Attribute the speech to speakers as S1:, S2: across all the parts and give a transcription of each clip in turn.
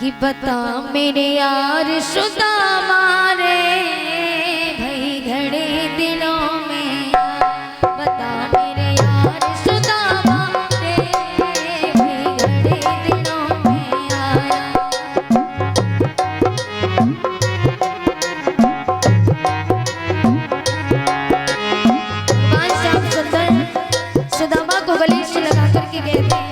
S1: कि बता मेरे यार सुदामा रे भई घड़े दिलों में बता मेरे यार सुदामा रे भई घड़े दिलों में आया। भगवान श्याम सुंदर सुदामा को गले से लगा करके कहते हैं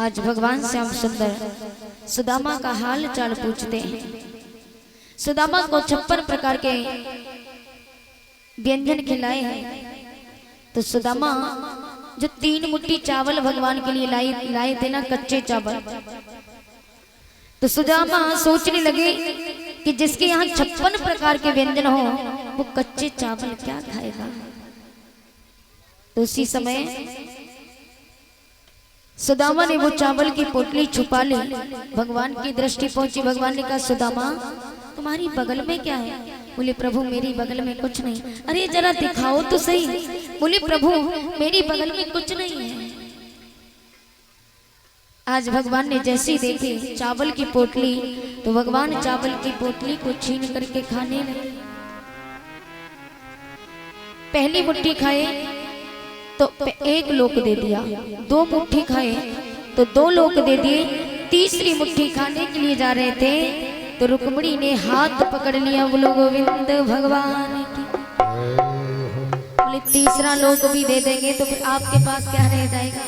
S1: आज भगवान श्याम सुंदर सुदामा का हाल चाल पूछते हैं। सुदामा को 56 प्रकार के व्यंजन खिलाए हैं। तो सुदामा जो 3 मुट्ठी चावल भगवान के लिए लाए थे ना, कच्चे चावल, तो सुदामा सोचने लगे कि जिसके यहाँ 56 प्रकार के व्यंजन हो वो कच्चे चावल क्या खाएगा। तो उसी समय सुदामा ने वो चावल की पोटली छुपा ली। भगवान की दृष्टि पहुंची। भगवान ने कहा सुदामा तुम्हारी बगल में क्या है? बोले प्रभु मेरी बगल में कुछ नहीं। अरे जरा दिखाओ तो सही। बोले प्रभु मेरी बगल में कुछ नहीं है। आज भगवान ने जैसी देखी चावल की पोटली तो भगवान चावल की पोटली को छीन करके खाने लगे। पहली मुट्ठी खाए तो 1 लोक दे दिया, 2 मुट्ठी खाए तो 2 लोक दे दिए। तीसरी मुट्ठी खाने के लिए जा रहे थे तो रुक्मिणी ने हाथ पकड़ लिया। बोलो गोविंद भगवान की। बोले तीसरा लोक भी दे देंगे तो फिर आपके पास क्या रह जाएगा?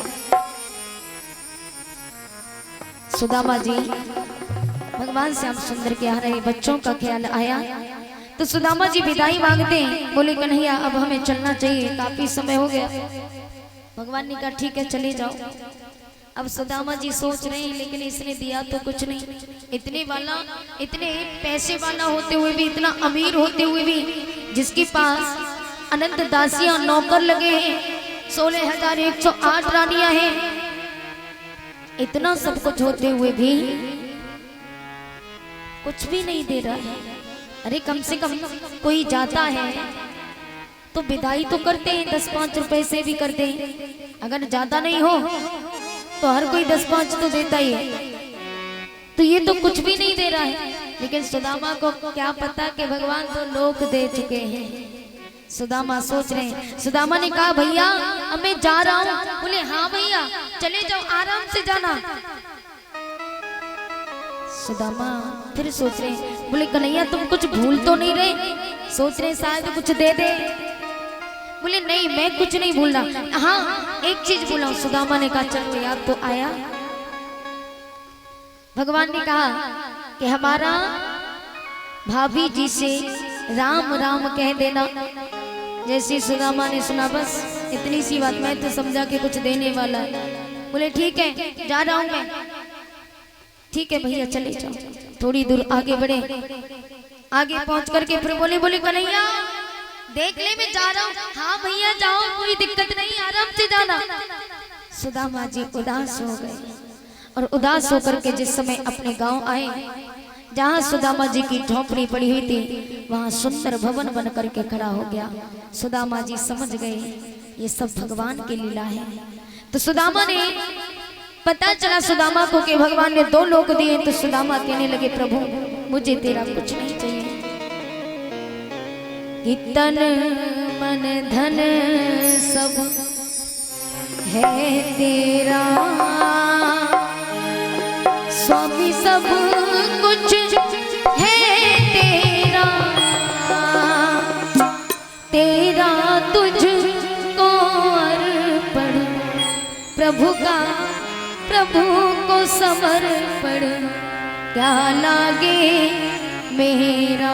S1: सुदामा जी भगवान श्याम सुंदर के आ रहे बच्चों का ख्याल आया तो सुदामा जी विदाई मांगते हैं। बोले कन्हैया अब हमें चलना चाहिए, काफी समय हो गया। भगवान ने कहा ठीक है चले जाओ। अब सुदामा जी सोच रहे हैं लेकिन इसने दिया तो कुछ नहीं। इतने पैसे वाला होते हुए भी, इतना अमीर होते हुए भी, जिसके पास अनंत दासियां नौकर लगे हैं, 16,108 रानियां हैं, इतना सब कुछ होते हुए भी कुछ भी नहीं दे रहा है। अरे कम से कम कोई जाता है तो विदाई तो करते हैं, 10-5 रुपए से भी करते हैं। अगर ज्यादा नहीं हो तो हर कोई 10-5 तो देता ही है। तो ये तो कुछ भी नहीं दे रहा है। लेकिन सुदामा को क्या पता कि भगवान तो लोक दे चुके हैं। सुदामा सोच रहे हैं। सुदामा ने कहा भैया अब मैं जा रहा हूँ। बोले हाँ भैया चले जाओ, आराम से जाना। सुदामा फिर सोच रहे हैं। बोले कन्हैया तुम कुछ भूल तो नहीं रहे? सोच रहे शायद कुछ दे दे। बोले नहीं मैं कुछ नहीं भूल रहा। हाँ एक चीज भूला हूं। सुदामा ने कहा चलो याद तो आया। भगवान ने कहा कि हमारा भाभी जी से राम राम कह देना। जैसे सुदामा ने सुना बस इतनी सी बात, मैं तो समझा के कुछ देने वाला है। बोले ठीक है जा रहा हूं मैं। ठीक है भैया चले जाओ। थोड़ी दूर आगे बढ़े, आगे पहुंच करके फिर बोले कन्हैया देख ले मैं जा रहा हूँ। हाँ भैया जाओ कोई दिक्कत नहीं, आराम से जाना। सुदामा जी उदास हो गए और उदास होकर के जिस समय अपने गांव आए, जहाँ सुदामा जी की झोपड़ी पड़ी हुई थी वहाँ सुंदर भवन बन करके खड़ा हो गया। सुदामा जी समझ गए ये सब भगवान की लीला है। तो सुदामा ने पता चला सुदामा को कि भगवान ने 2 लोक दिए। तो सुदामा कहने लगे प्रभु मुझे तेरा कुछ नहीं चाहिए। तन मन धन सब है तेरा, स्वामी सब कुछ है तेरा, तेरा तुझको अर्पण प्रभु का, प्रभु को समर्पण क्या लागे मेरा।